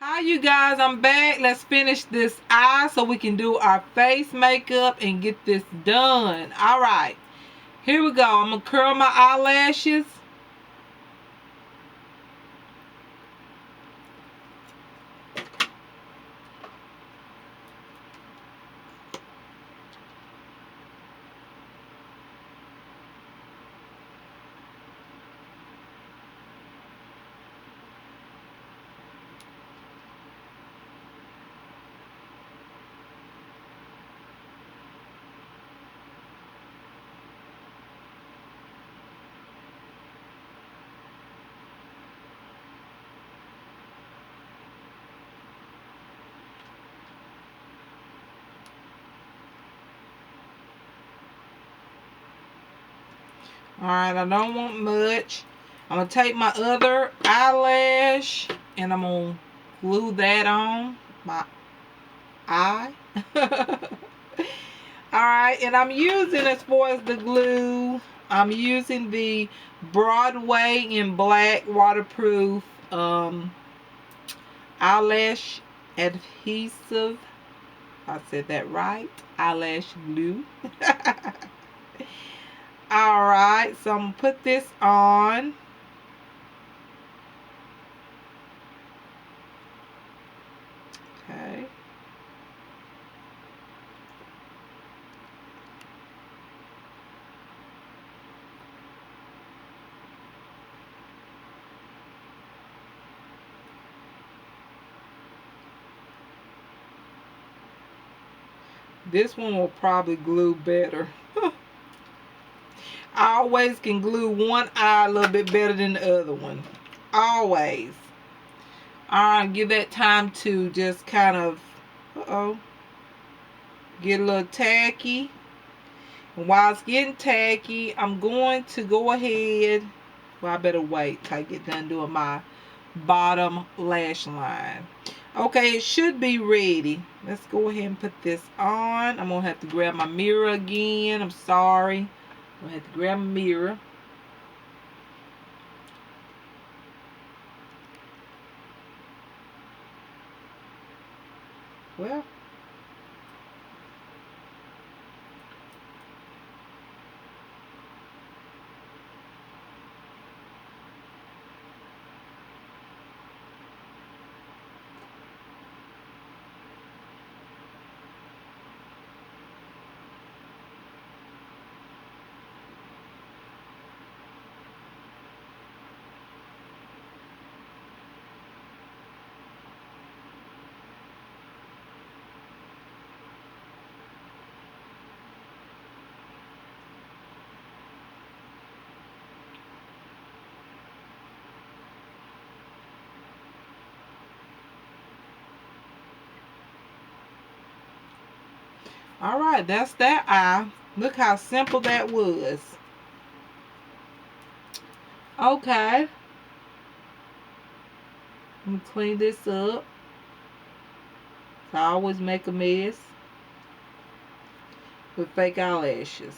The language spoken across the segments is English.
Hi you guys, I'm back. Let's finish this eye so we can do our face makeup and get this done. Alright, here we go. I'm going to curl my eyelashes. Alright, I don't want much. I'm going to take my other eyelash and I'm going to glue that on my eye. Alright, and I'm using, as far as the glue, I'm using the Broadway in black waterproof eyelash adhesive. I said that right. Eyelash glue. Alright, so I'm going to put this on. Okay. This one will probably glue better. I always can glue one eye a little bit better than the other one. Always. Alright, give that time to just kind of, get a little tacky. And while it's getting tacky, I'm going to go ahead. Well, I better wait till I get done doing my bottom lash line. Okay, it should be ready. Let's go ahead and put this on. I'm going to have to grab my mirror again. I'm sorry. I'm going to have to grab a mirror. Well, alright, that's that eye. Look how simple that was. Okay. Let me clean this up. I always make a mess with fake eyelashes.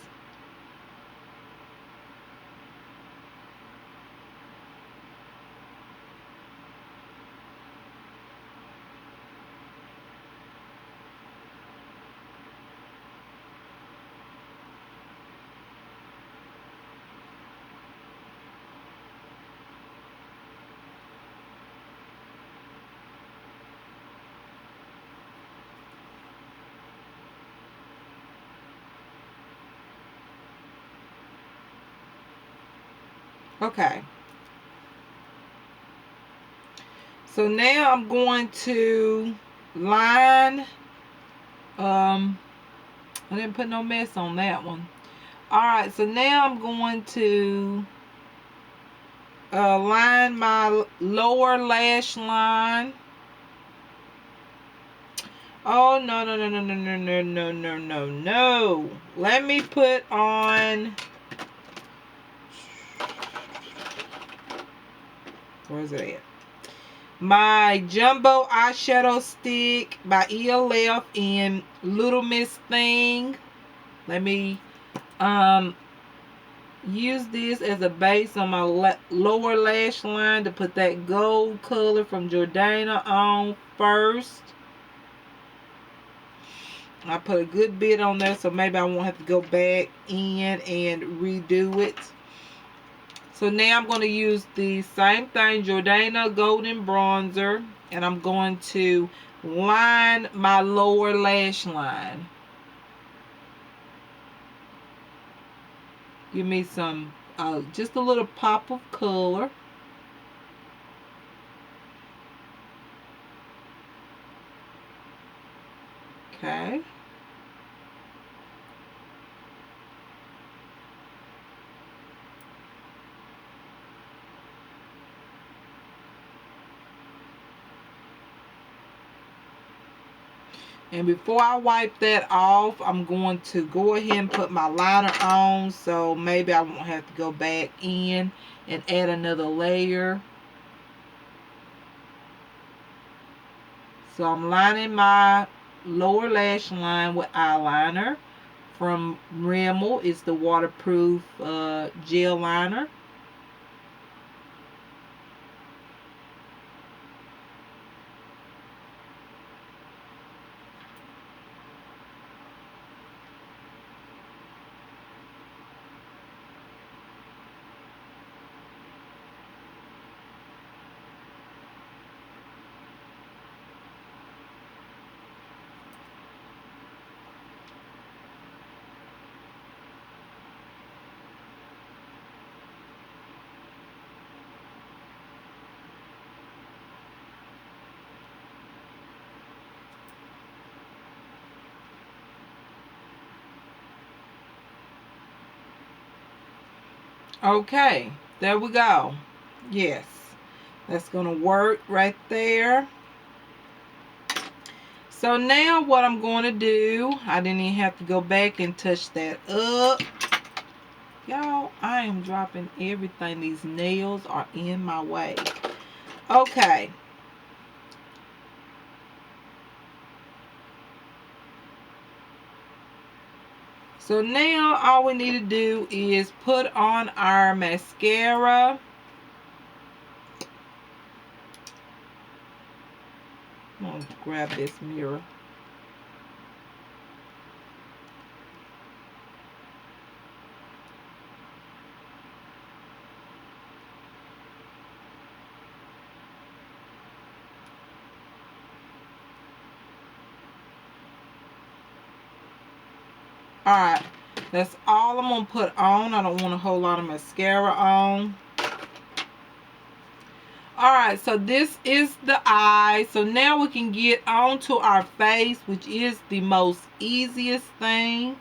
Okay. So now I'm going to line, I didn't put no mess on that one. Alright, so now I'm going to line my lower lash line. Oh, no, no, no, no, no, no, no, no, no, no, no. Let me put on, where's it at? My Jumbo Eyeshadow Stick by ELF in Little Miss Thing. Let me use this as a base on my lower lash line to put that gold color from Jordana on first. I put a good bit on there, so maybe I won't have to go back in and redo it. So now I'm going to use the same thing, Jordana Golden Bronzer, and I'm going to line my lower lash line. Give me some, just a little pop of color. Okay. And before I wipe that off, I'm going to go ahead and put my liner on, so maybe I won't have to go back in and add another layer. So I'm lining my lower lash line with eyeliner from Rimmel. It's the waterproof gel liner. Okay, there we go. Yes, that's gonna work right there. So now what I'm going to do, I didn't even have to go back and touch that up. Y'all, I am dropping everything. These nails are in my way. Okay. So now all we need to do is put on our mascara. I'm going to grab this mirror. Alright, that's all I'm going to put on. I don't want a whole lot of mascara on. Alright, so this is the eye. So now we can get onto our face, which is the most easiest thing.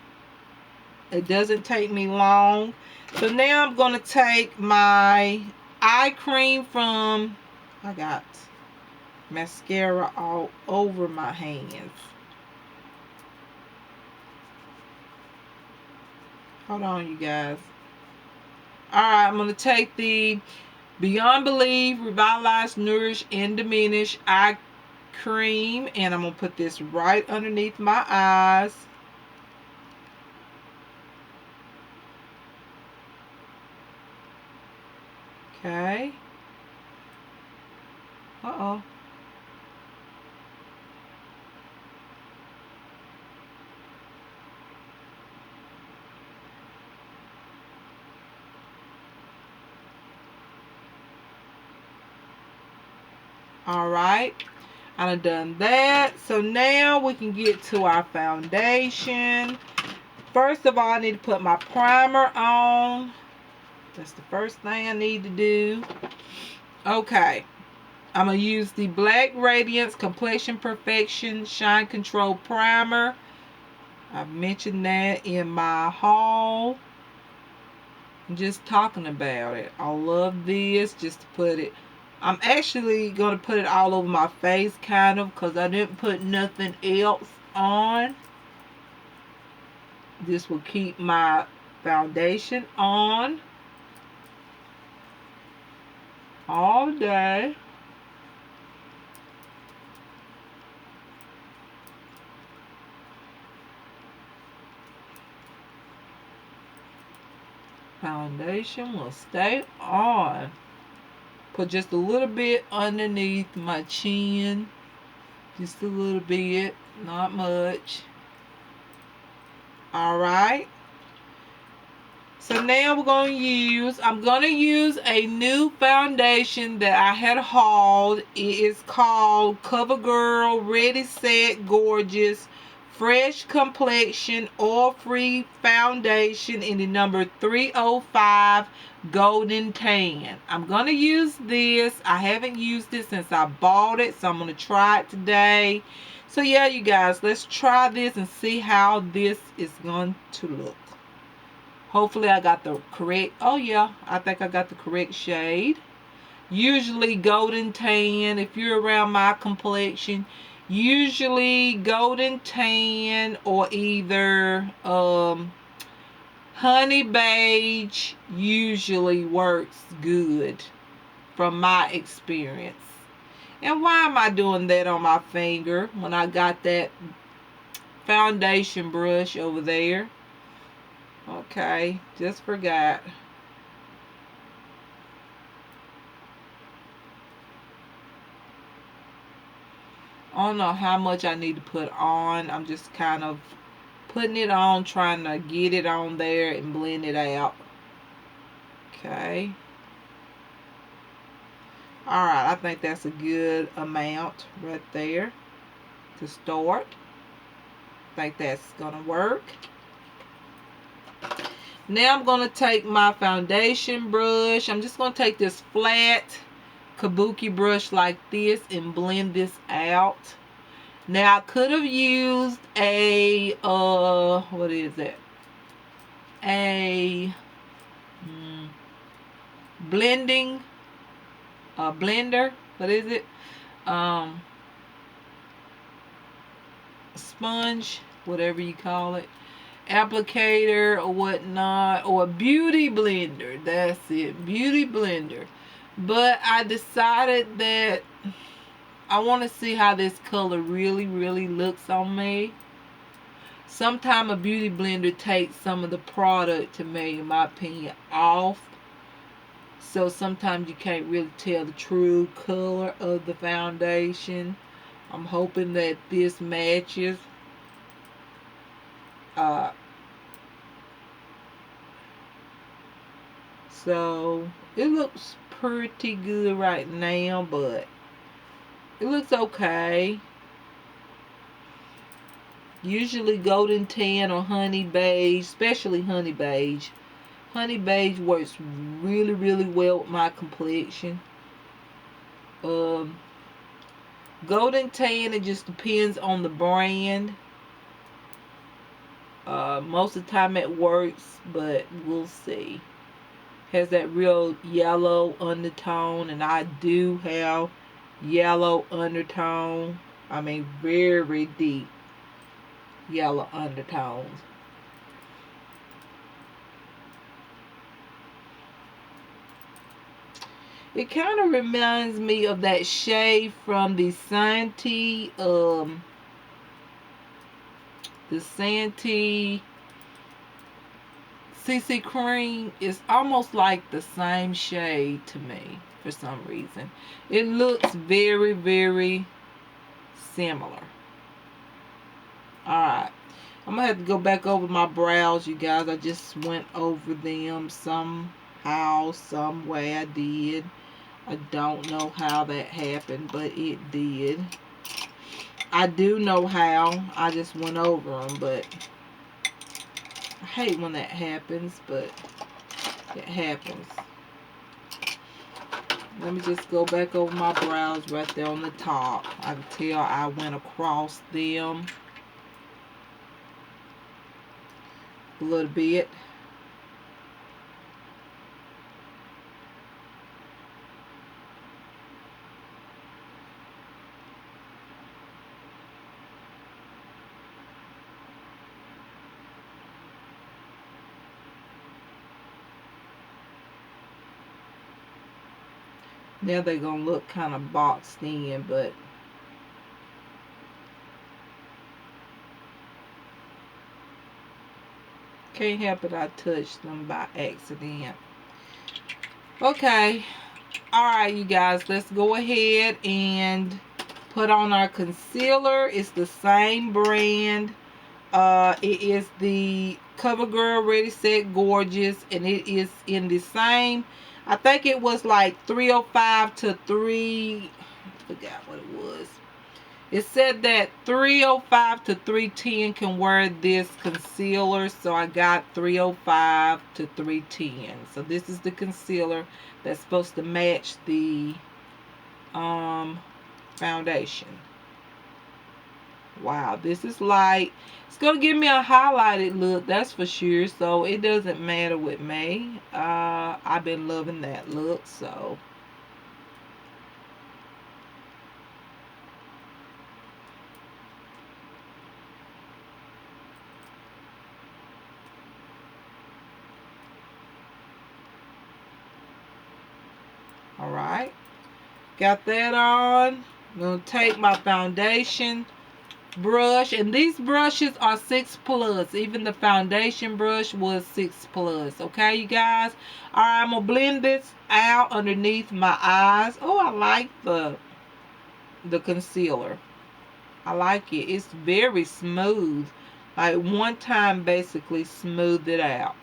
It doesn't take me long. So now I'm going to take my eye cream from, I got mascara all over my hands. Hold on, you guys. Alright, I'm going to take the Beyond Believe Revitalize, Nourish, and Diminish eye cream, and I'm going to put this right underneath my eyes. Okay. Uh-oh. Alright. I've done that. So now we can get to our foundation. First of all, I need to put my primer on. That's the first thing I need to do. Okay. I'm going to use the Black Radiance Complexion Perfection Shine Control Primer. I've mentioned that in my haul. I'm just talking about it. I love this, just to put it. I'm actually going to put it all over my face, kind of, because I didn't put nothing else on. This will keep my foundation on all day. foundation will stay on. Put just a little bit underneath my chin. Just a little bit, not much. Alright. So now I'm going to use a new foundation that I had hauled. It is called CoverGirl Ready Set Gorgeous Fresh Complexion Oil-Free Foundation in the number 305 Golden Tan. I'm going to use this. I haven't used it since I bought it, so I'm going to try it today. So yeah, you guys, let's try this and see how this is going to look. Hopefully I got the correct, oh yeah, I think I got the correct shade. Usually golden tan, if you're around my complexion, usually golden tan or either honey beige usually works good from my experience. And why am I doing that on my finger when I got that foundation brush over there? Okay, just forgot. I don't know how much I need to put on. I'm just kind of putting it on, trying to get it on there and blend it out. Okay. Alright, I think that's a good amount right there to start. I think that's going to work. Now I'm going to take my foundation brush. I'm just going to take this flat kabuki brush like this and blend this out. Now I could have used a what is it? A blending blender. What is it? Sponge, whatever you call it, applicator or whatnot, or a beauty blender. That's it, beauty blender. But I decided that I want to see how this color really looks on me. Sometimes a beauty blender takes some of the product, to me, in my opinion, off. So sometimes you can't really tell the true color of the foundation. I'm hoping that this matches. So it looks pretty good right now, but it looks okay. Usually golden tan or honey beige, especially honey beige. Honey beige works really well with my complexion. Golden tan, it just depends on the brand. Most of the time it works, but we'll see. Has that real yellow undertone, and I do have yellow undertone. I mean, very deep yellow undertones. It kind of reminds me of that shade from the Santee, CC Cream. Is almost like the same shade to me for some reason. It looks very similar. Alright. I'm going to have to go back over my brows, you guys. I just went over them somehow, some way I did. I don't know how that happened, but it did. I do know how. I just went over them, but I hate when that happens, but it happens. Let me just go back over my brows right there on the top. I can tell I went across them a little bit. Now they're going to look kind of boxed in, but Can't help it, I touched them by accident. Okay. Alright, you guys, let's go ahead and put on our concealer. It's the same brand. It is the CoverGirl Ready Set Gorgeous, and it is in the same, I think it was like 305 to 3, I forgot what it was. It said that 305 to 310 can wear this concealer, so I got 305 to 310. So this is the concealer that's supposed to match the foundation. Wow, this is light. It's going to give me a highlighted look, that's for sure, so it doesn't matter with me. I've been loving that look, so. Alright, got that on. I'm going to take my foundation brush, and these brushes are 6 plus. Even the foundation brush was 6 plus. Okay, you guys. All right, I'm gonna blend this out underneath my eyes. Oh, I like the concealer. I like it. It's very smooth. Like one time basically smoothed it out.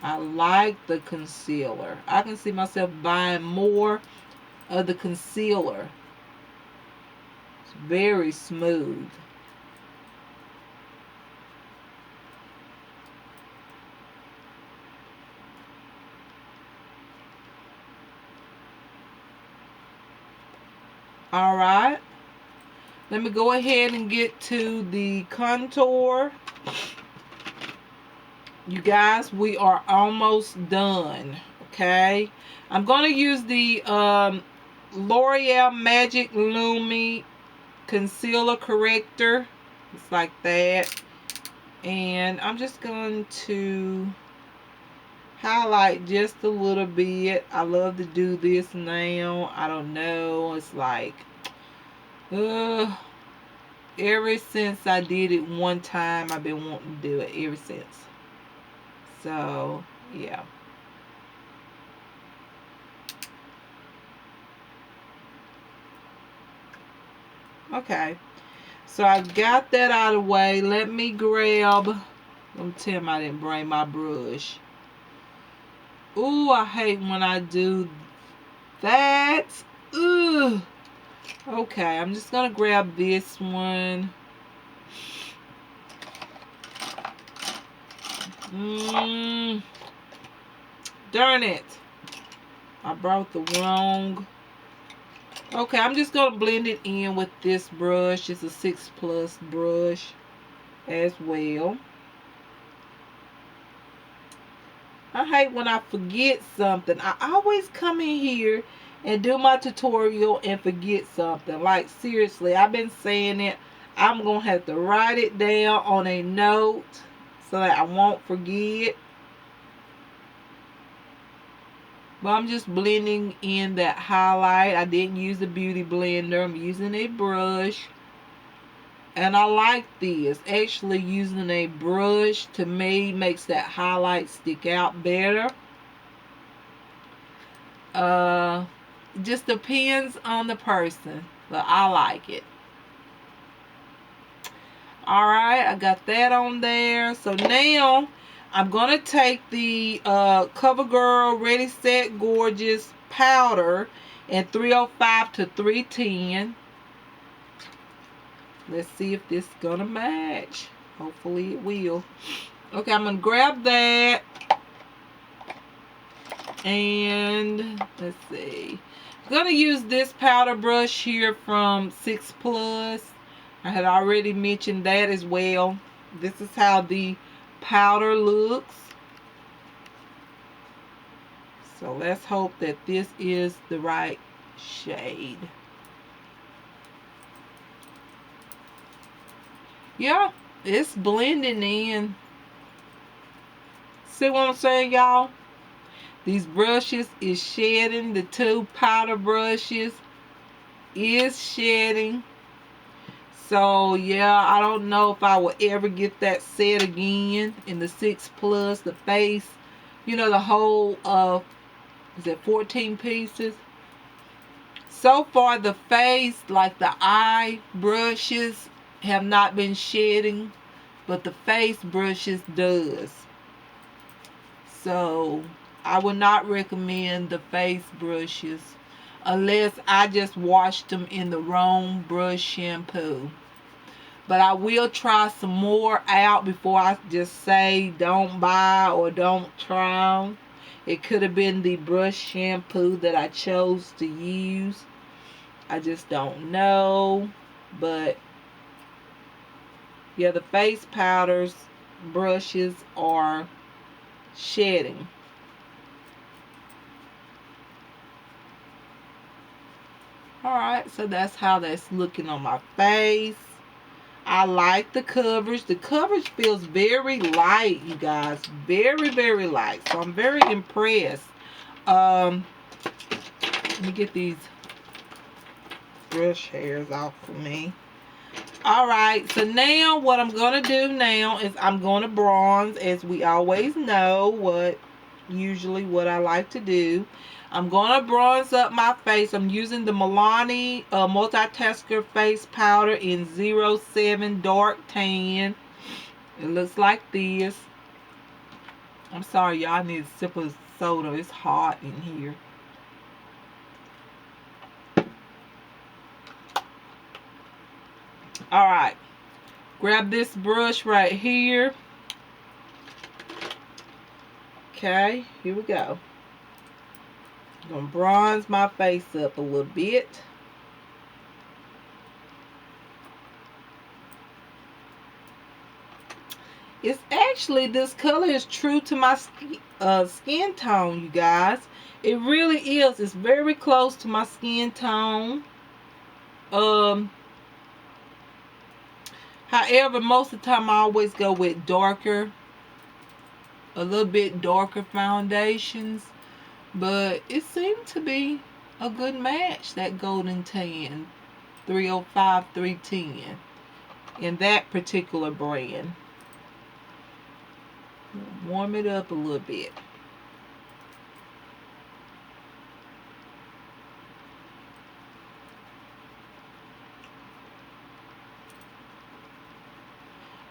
I like the concealer. I can see myself buying more of the concealer. Very smooth. All right, let me go ahead and get to the contour. You guys, we are almost done. Okay, I'm going to use the L'Oreal Magic Lumi concealer corrector. It's like that, and I'm just going to highlight just a little bit. I love to do this now. I don't know, it's like ever since I did it one time, I've been wanting to do it ever since. So yeah. Okay, so I got that out of the way. Let me grab, let me tell him I didn't bring my brush. Ooh, I hate when I do that. Ugh. Okay, I'm just gonna grab this one. Darn it. I brought the wrong. Okay, I'm just gonna blend it in with this brush. It's a 6 plus brush as well. I hate when I forget something. I always come in here and do my tutorial and forget something. Like, seriously, I've been saying it. I'm going to have to write it down on a note so that I won't forget. But I'm just blending in that highlight. I didn't use a beauty blender. I'm using a brush. And I like this. Actually, using a brush, to me, makes that highlight stick out better. Just depends on the person, but I like it. Alright, I got that on there. So now I'm going to take the CoverGirl Ready Set Gorgeous powder in 305 to 310. Let's see if this is going to match. Hopefully it will. Okay, I'm going to grab that. And let's see. I'm going to use this powder brush here from 6 Plus. I had already mentioned that as well. This is how the powder looks. So let's hope that this is the right shade. Yeah, it's blending in. See what I'm saying, y'all? These brushes is shedding. The two powder brushes is shedding. So yeah, I don't know if I will ever get that set again in the 6 plus, the face. You know, the whole is it 14 pieces? So far the face, like the eye brushes have not been shedding, but the face brushes does. So I would not recommend the face brushes unless I just washed them in the wrong brush shampoo. But I will try some more out before I just say don't buy or don't try them. It could have been the brush shampoo that I chose to use. I just don't know. But yeah, the face powders brushes are shedding. Alright, so that's how that's looking on my face. I like the coverage. The coverage feels very light, you guys. Very, very light. So I'm very impressed. Let me get these brush hairs off for me. Alright, so now what I'm going to do now is I'm going to bronze, as we always know usually what I like to do. I'm going to bronze up my face. I'm using the Milani Multitasker Face Powder in 07 Dark Tan. It looks like this. I'm sorry, y'all. I need a sip of soda. It's hot in here. Alright. Grab this brush right here. Okay, here we go. I'm going to bronze my face up a little bit. It's actually, this color is true to my skin tone, you guys. It really is. It's very close to my skin tone. However, most of the time I always go with darker, a little bit darker foundations. But it seemed to be a good match, that golden tan 305 310 in that particular brand. Warm it up a little bit.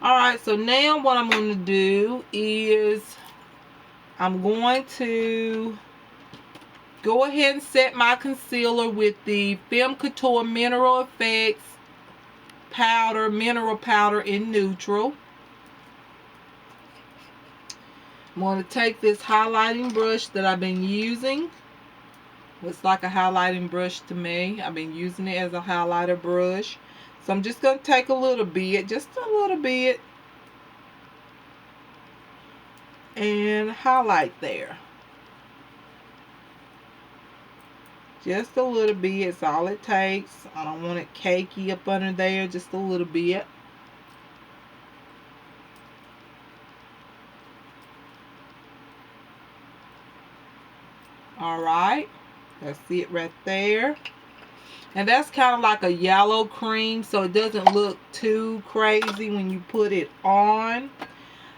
Alright, so now what I'm going to do is I'm going to go ahead and set my concealer with the Femme Couture Mineral Effects powder, mineral powder in neutral. I'm going to take this highlighting brush that I've been using. Looks like a highlighting brush to me. I've been using it as a highlighter brush. So I'm just going to take a little bit, just a little bit, and highlight there. Just a little bit is all it takes. I don't want it cakey up under there, just a little bit. Alright, that's it right there. And that's kind of like a yellow cream, so it doesn't look too crazy when you put it on.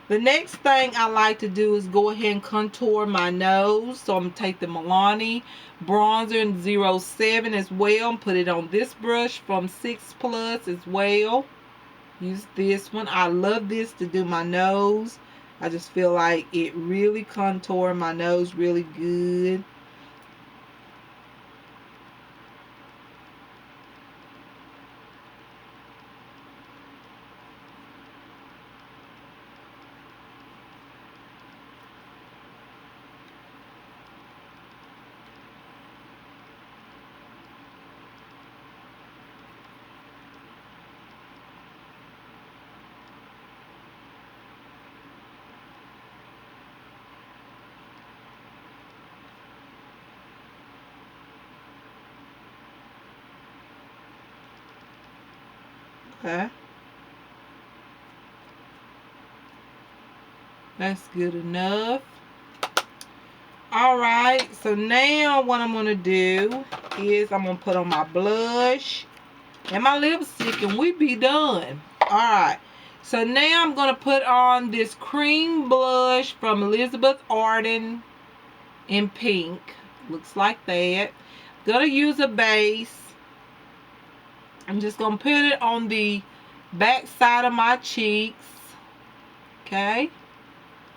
The next thing I like to do is go ahead and contour my nose. So I'm going to take the Milani bronzer in 07 as well and put it on this brush from 6 Plus as well. Use this one. I love this to do my nose. I just feel like it really contours my nose really good. Okay. That's good enough. Alright, so now what I'm going to do is I'm going to put on my blush. and my lipstick, and we be done. Alright. So now I'm going to put on this cream blush from Elizabeth Arden in pink. Looks like that. Gonna use a base. I'm just gonna put it on the back side of my cheeks. Okay.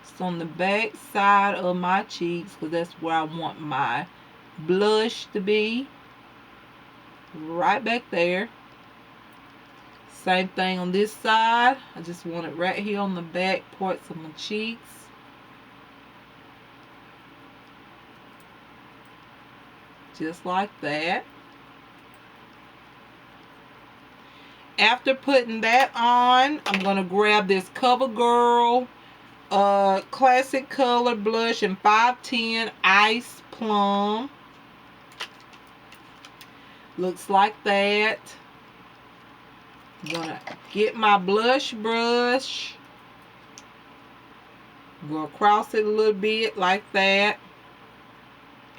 It's on the back side of my cheeks because that's where I want my blush to be. Right back there. Same thing on this side. I just want it right here on the back parts of my cheeks. Just like that. After putting that on, I'm going to grab this CoverGirl Classic Color Blush in 510 Ice Plum. Looks like that. I'm going to get my blush brush. Go across it a little bit like that.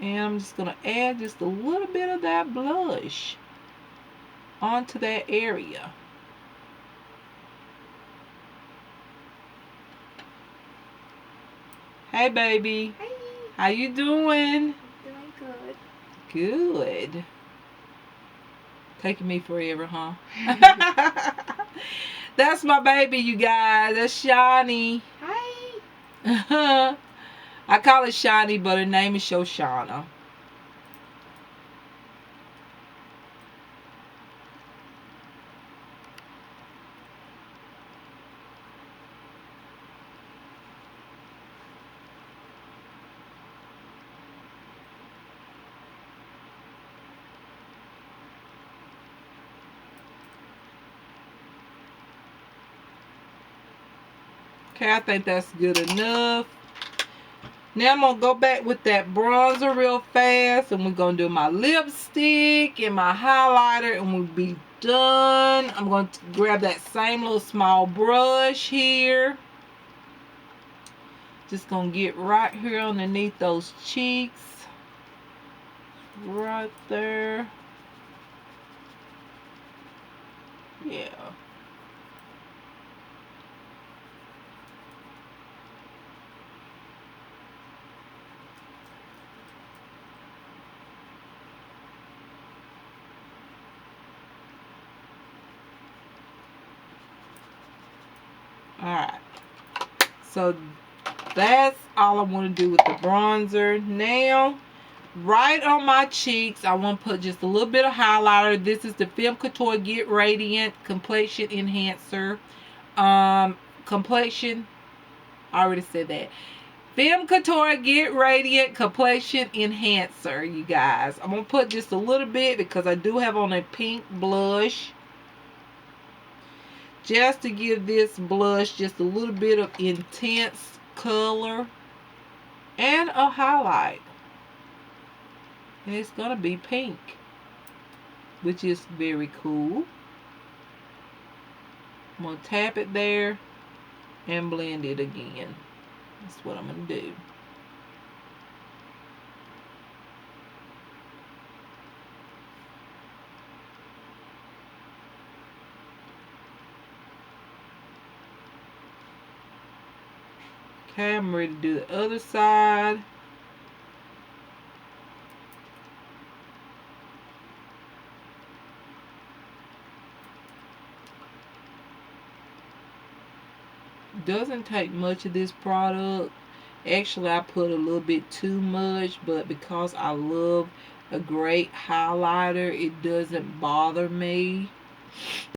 And I'm just going to add just a little bit of that blush onto that area. Hey, baby. Hey. How you doing? I'm doing good. Good. Taking me forever, huh? That's my baby, you guys. That's Shani. Hi. I call her Shani, but her name is Shoshana. Okay, I think that's good enough. Now I'm going to go back with that bronzer real fast. And we're going to do my lipstick and my highlighter. And we'll be done. I'm going to grab that same little small brush here. Just going to get right here underneath those cheeks. Right there. Yeah. Alright, so that's all I want to do with the bronzer. Now, right on my cheeks, I want to put just a little bit of highlighter. This is the Femme Couture Get Radiant Complexion Enhancer. Complexion, I already said that. Femme Couture Get Radiant Complexion Enhancer, you guys. I'm going to put just a little bit because I do have on a pink blush. Just to give this blush just a little bit of intense color and a highlight. And it's going to be pink, which is very cool. I'm going to tap it there and blend it again. That's what I'm going to do. Okay, I'm ready to do the other side. Doesn't take much of this product. Actually, I put a little bit too much, but because I love a great highlighter, it doesn't bother me.